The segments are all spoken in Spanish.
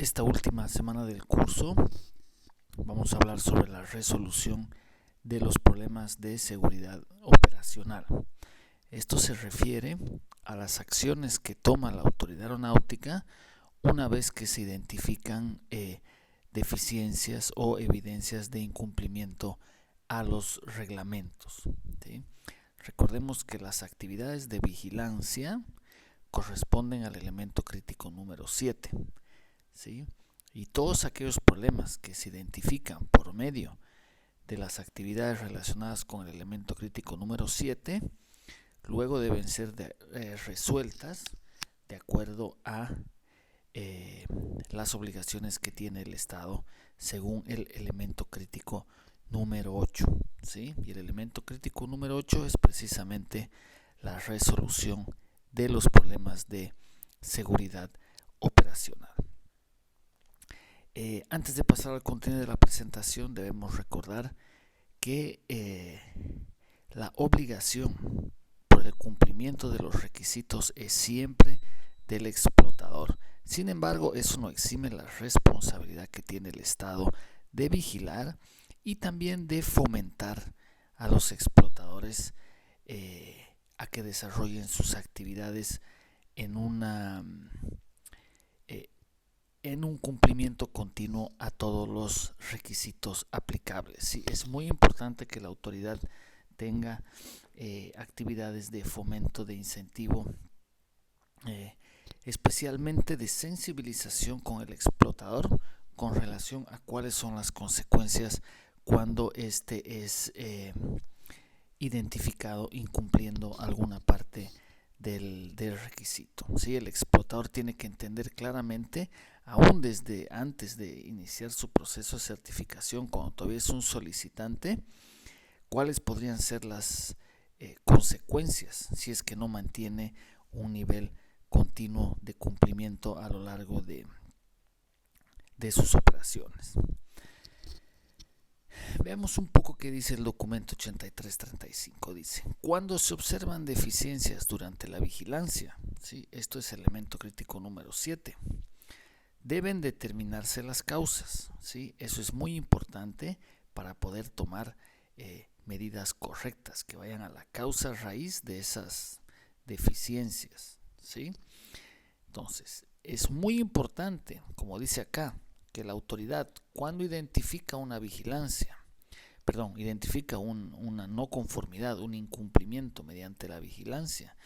Esta última semana del curso vamos a hablar sobre la resolución de los problemas de seguridad operacional. Esto se refiere a las acciones que toma la autoridad aeronáutica una vez que se identifican deficiencias o evidencias de incumplimiento a los reglamentos, ¿sí? Recordemos que las actividades de vigilancia corresponden al elemento crítico número 7. ¿Sí? Y todos aquellos problemas que se identifican por medio de las actividades relacionadas con el elemento crítico número 7, luego deben ser resueltas de acuerdo a las obligaciones que tiene el Estado según el elemento crítico número 8. ¿Sí? Y el elemento crítico número 8 es precisamente la resolución de los problemas de seguridad operacional. Antes de pasar al contenido de la presentación, debemos recordar que la obligación por el cumplimiento de los requisitos es siempre del explotador. Sin embargo, eso no exime la responsabilidad que tiene el Estado de vigilar y también de fomentar a los explotadores a que desarrollen sus actividades en un cumplimiento continuo a todos los requisitos aplicables. Sí, es muy importante que la autoridad tenga actividades de fomento, de incentivo, especialmente de sensibilización con el explotador con relación a cuáles son las consecuencias cuando éste es identificado incumpliendo alguna parte del requisito. ¿Sí? El explotador tiene que entender claramente, aún desde antes de iniciar su proceso de certificación, cuando todavía es un solicitante, cuáles podrían ser las consecuencias si es que no mantiene un nivel continuo de cumplimiento a lo largo de sus operaciones. Veamos un poco qué dice el documento 8335. Dice: cuando se observan deficiencias durante la vigilancia, ¿sí? Esto es el elemento crítico número 7, deben determinarse las causas, ¿sí? Eso es muy importante para poder tomar medidas correctas que vayan a la causa raíz de esas deficiencias, ¿sí? Entonces, es muy importante, como dice acá, que la autoridad, cuando identifica una una no conformidad, un incumplimiento mediante la vigilancia,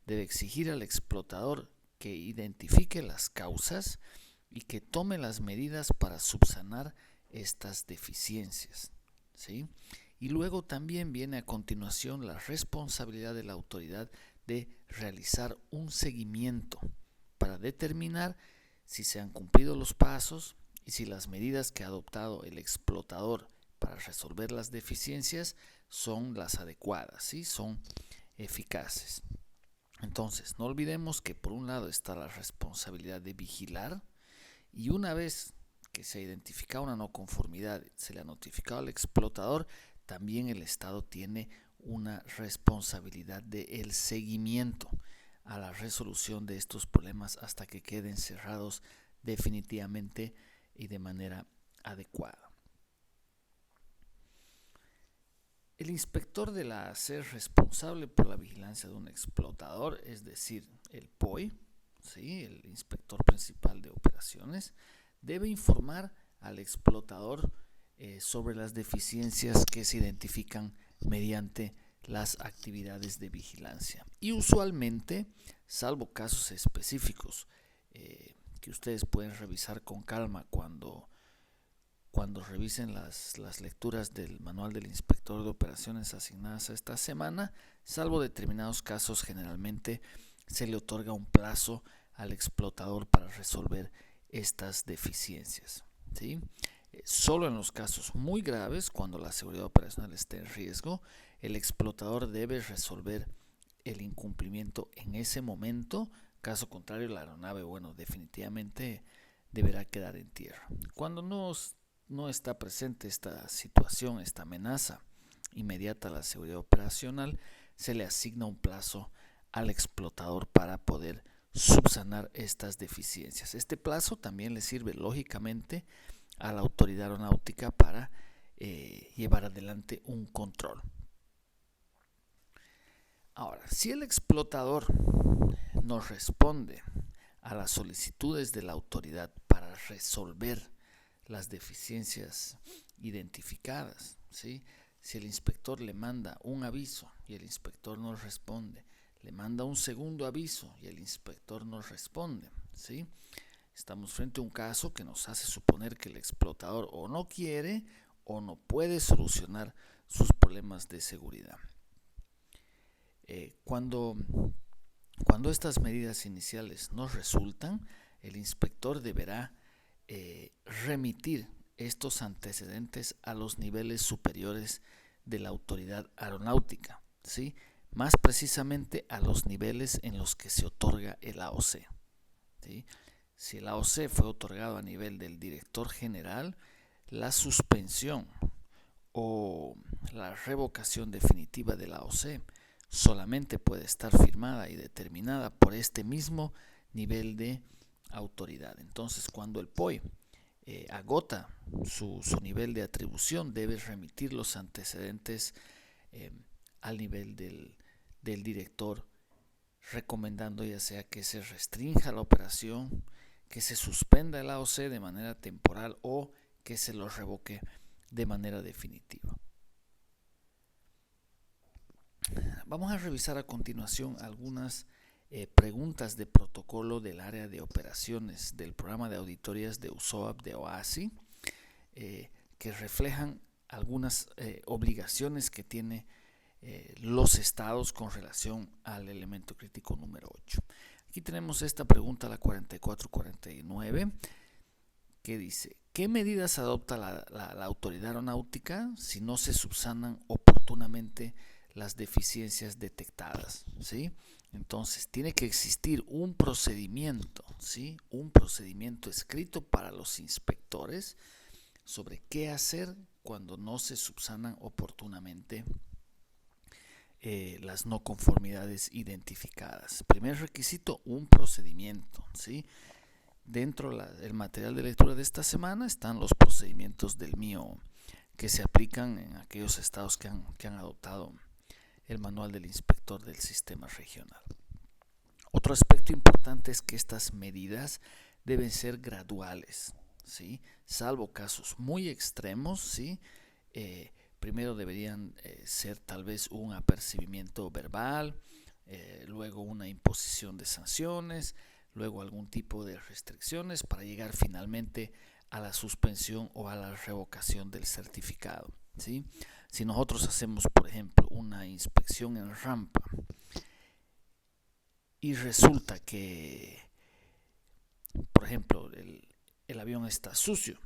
debe exigir al explotador que identifique las causas y que tome las medidas para subsanar estas deficiencias, ¿sí? Y luego también viene a continuación la responsabilidad de la autoridad de realizar un seguimiento para determinar si se han cumplido los pasos y si las medidas que ha adoptado el explotador para resolver las deficiencias son las adecuadas, ¿sí? Son eficaces. Entonces, no olvidemos que por un lado está la responsabilidad de vigilar, y una vez que se ha identificado una no conformidad, se le ha notificado al explotador, también el Estado tiene una responsabilidad del seguimiento a la resolución de estos problemas hasta que queden cerrados definitivamente y de manera adecuada. El inspector de la AAC es responsable por la vigilancia de un explotador, es decir, el POI, ¿sí? El inspector principal de operaciones, debe informar al explotador sobre las deficiencias que se identifican mediante las actividades de vigilancia. Y usualmente, salvo casos específicos que ustedes pueden revisar con calma cuando revisen las lecturas del manual del inspector de operaciones asignadas a esta semana, salvo determinados casos, generalmente se le otorga un plazo al explotador para resolver estas deficiencias, ¿sí? Solo en los casos muy graves, cuando la seguridad operacional esté en riesgo, el explotador debe resolver el incumplimiento en ese momento. Caso contrario, la aeronave, definitivamente deberá quedar en tierra. Cuando no está presente esta situación, esta amenaza inmediata a la seguridad operacional, se le asigna un plazo al explotador para poder subsanar estas deficiencias. Este plazo también le sirve lógicamente a la autoridad aeronáutica para llevar adelante un control. Ahora, si el explotador no responde a las solicitudes de la autoridad para resolver las deficiencias identificadas, ¿sí? Si el inspector le manda un aviso y el inspector no responde, le manda un segundo aviso y el inspector no responde, ¿sí? Estamos frente a un caso que nos hace suponer que el explotador o no quiere o no puede solucionar sus problemas de seguridad. Cuando estas medidas iniciales no resultan, el inspector deberá remitir estos antecedentes a los niveles superiores de la autoridad aeronáutica, ¿sí? Más precisamente a los niveles en los que se otorga el AOC, ¿sí? Si el AOC fue otorgado a nivel del director general, la suspensión o la revocación definitiva del AOC solamente puede estar firmada y determinada por este mismo nivel de autoridad. Entonces, cuando el POI agota su nivel de atribución, debe remitir los antecedentes al nivel del director, recomendando ya sea que se restrinja la operación, que se suspenda el AOC de manera temporal o que se lo revoque de manera definitiva. Vamos a revisar a continuación algunas preguntas de protocolo del área de operaciones del programa de auditorías de USOAP de OASI, que reflejan algunas obligaciones que tiene los estados con relación al elemento crítico número 8. Aquí tenemos esta pregunta, la 4449, que dice: ¿qué medidas adopta la autoridad aeronáutica si no se subsanan oportunamente las deficiencias detectadas? ¿Sí? Entonces tiene que existir un procedimiento, ¿sí? Un procedimiento escrito para los inspectores sobre qué hacer cuando no se subsanan oportunamente las no conformidades identificadas. Primer requisito, un procedimiento, ¿sí? Dentro del material de lectura de esta semana están los procedimientos del MIO que se aplican en aquellos estados que han adoptado el manual del inspector del sistema regional. Otro aspecto importante es que estas medidas deben ser graduales, ¿sí? Salvo casos muy extremos, ¿sí? Primero deberían ser tal vez un apercibimiento verbal, luego una imposición de sanciones, luego algún tipo de restricciones para llegar finalmente a la suspensión o a la revocación del certificado, ¿sí? Si nosotros hacemos, por ejemplo, una inspección en rampa y resulta que, por ejemplo, el avión está sucio,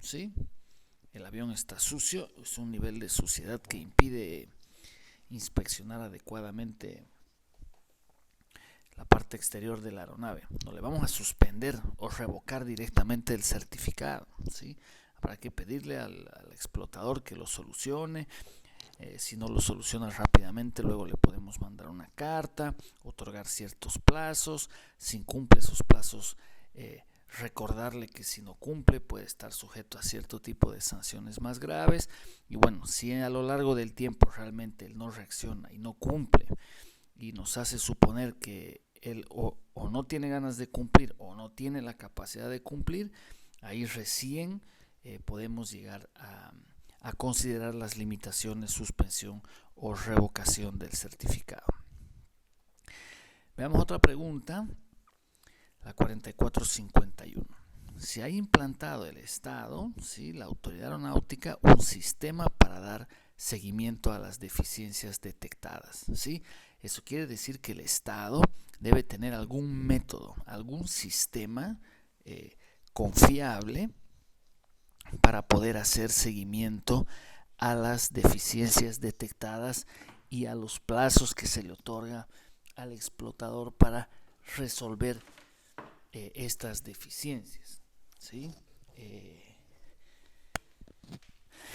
¿sí? El avión está sucio, es un nivel de suciedad que impide inspeccionar adecuadamente la parte exterior de la aeronave. No le vamos a suspender o revocar directamente el certificado, ¿sí? Habrá que pedirle al explotador que lo solucione. Si no lo soluciona rápidamente, luego le podemos mandar una carta, otorgar ciertos plazos. Si incumple esos plazos, recordarle que si no cumple puede estar sujeto a cierto tipo de sanciones más graves. Y bueno, si a lo largo del tiempo realmente él no reacciona y no cumple y nos hace suponer que él o no tiene ganas de cumplir o no tiene la capacidad de cumplir, ahí recién podemos llegar a considerar las limitaciones, suspensión o revocación del certificado. Veamos otra pregunta, la 4451. Si ha implantado el Estado, ¿sí?, la autoridad aeronáutica, un sistema para dar seguimiento a las deficiencias detectadas, ¿sí? Eso quiere decir que el Estado debe tener algún método, algún sistema confiable para poder hacer seguimiento a las deficiencias detectadas y a los plazos que se le otorga al explotador para resolver estas deficiencias, ¿sí?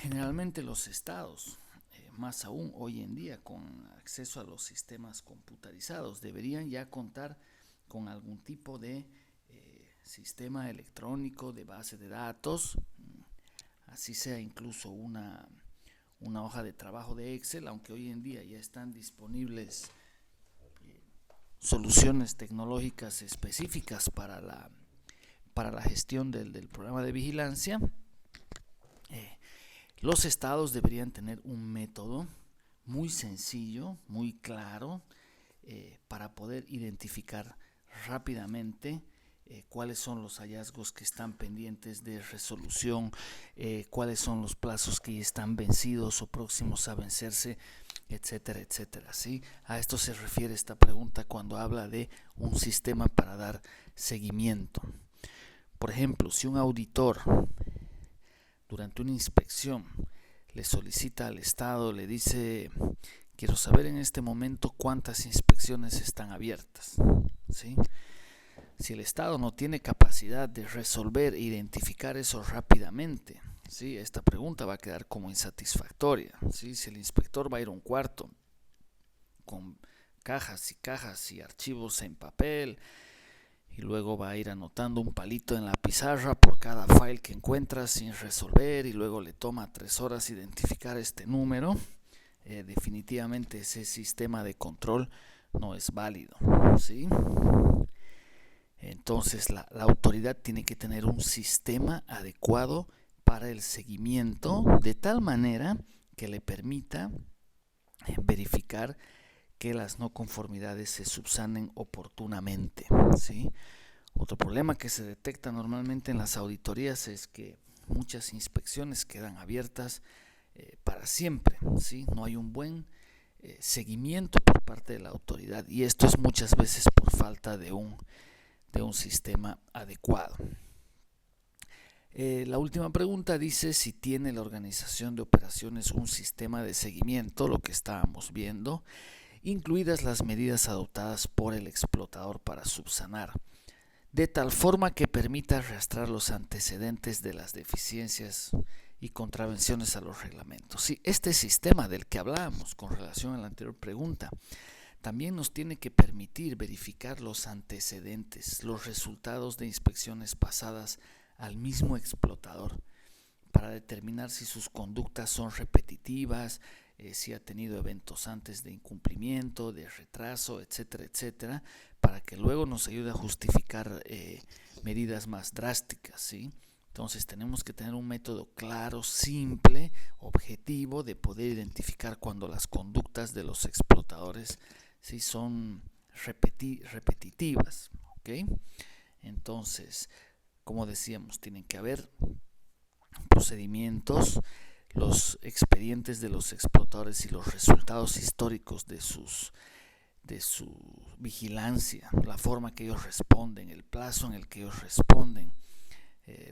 Generalmente los estados, más aún hoy en día con acceso a los sistemas computarizados, deberían ya contar con algún tipo de sistema electrónico de base de datos, así sea incluso una hoja de trabajo de Excel, aunque hoy en día ya están disponibles soluciones tecnológicas específicas para la gestión del programa de vigilancia. Los estados deberían tener un método muy sencillo, muy claro, para poder identificar rápidamente cuáles son los hallazgos que están pendientes de resolución, cuáles son los plazos que ya están vencidos o próximos a vencerse, etcétera, etcétera. ¿Sí? A esto se refiere esta pregunta cuando habla de un sistema para dar seguimiento. Por ejemplo, si un auditor durante una inspección le solicita al Estado, le dice: quiero saber en este momento cuántas inspecciones están abiertas, ¿sí? Si el Estado no tiene capacidad de resolver e identificar eso rápidamente, ¿sí?, esta pregunta va a quedar como insatisfactoria, ¿sí? Si el inspector va a ir a un cuarto con cajas y cajas y archivos en papel y luego va a ir anotando un palito en la pizarra por cada file que encuentra sin resolver y luego le toma 3 horas identificar este número, definitivamente ese sistema de control no es válido, ¿sí? Entonces la autoridad tiene que tener un sistema adecuado para el seguimiento de tal manera que le permita verificar que las no conformidades se subsanen oportunamente, ¿sí? Otro problema que se detecta normalmente en las auditorías es que muchas inspecciones quedan abiertas para siempre, ¿sí? No hay un buen seguimiento por parte de la autoridad y esto es muchas veces por falta de un sistema adecuado. La última pregunta dice si tiene la organización de operaciones un sistema de seguimiento, lo que estábamos viendo, incluidas las medidas adoptadas por el explotador para subsanar, de tal forma que permita arrastrar los antecedentes de las deficiencias y contravenciones a los reglamentos. Sí, este sistema del que hablábamos con relación a la anterior pregunta también nos tiene que permitir verificar los antecedentes, los resultados de inspecciones pasadas al mismo explotador para determinar si sus conductas son repetitivas, si ha tenido eventos antes de incumplimiento, de retraso, etcétera, etcétera, para que luego nos ayude a justificar medidas más drásticas, ¿sí? Entonces tenemos que tener un método claro, simple, objetivo de poder identificar cuando las conductas de los explotadores sí son repetitivas, ¿ok? Entonces, como decíamos, tienen que haber procedimientos, los expedientes de los explotadores y los resultados históricos de su vigilancia, la forma que ellos responden, el plazo en el que ellos responden,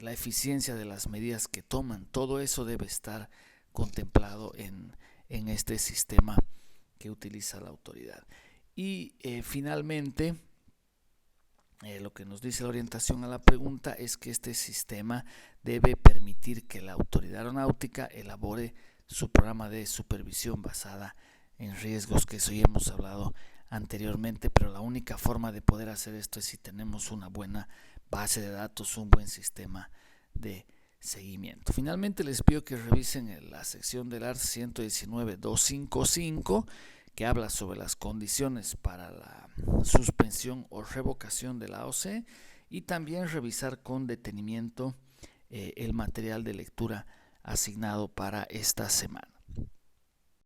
la eficiencia de las medidas que toman, todo eso debe estar contemplado en este sistema que utiliza la autoridad. Y finalmente, lo que nos dice la orientación a la pregunta es que este sistema debe permitir que la autoridad aeronáutica elabore su programa de supervisión basada en riesgos, que eso ya hemos hablado anteriormente, pero la única forma de poder hacer esto es si tenemos una buena base de datos, un buen sistema de seguimiento. Finalmente les pido que revisen la sección del ARS 119.255 que habla sobre las condiciones para la suspensión o revocación de la AOC y también revisar con detenimiento el material de lectura asignado para esta semana.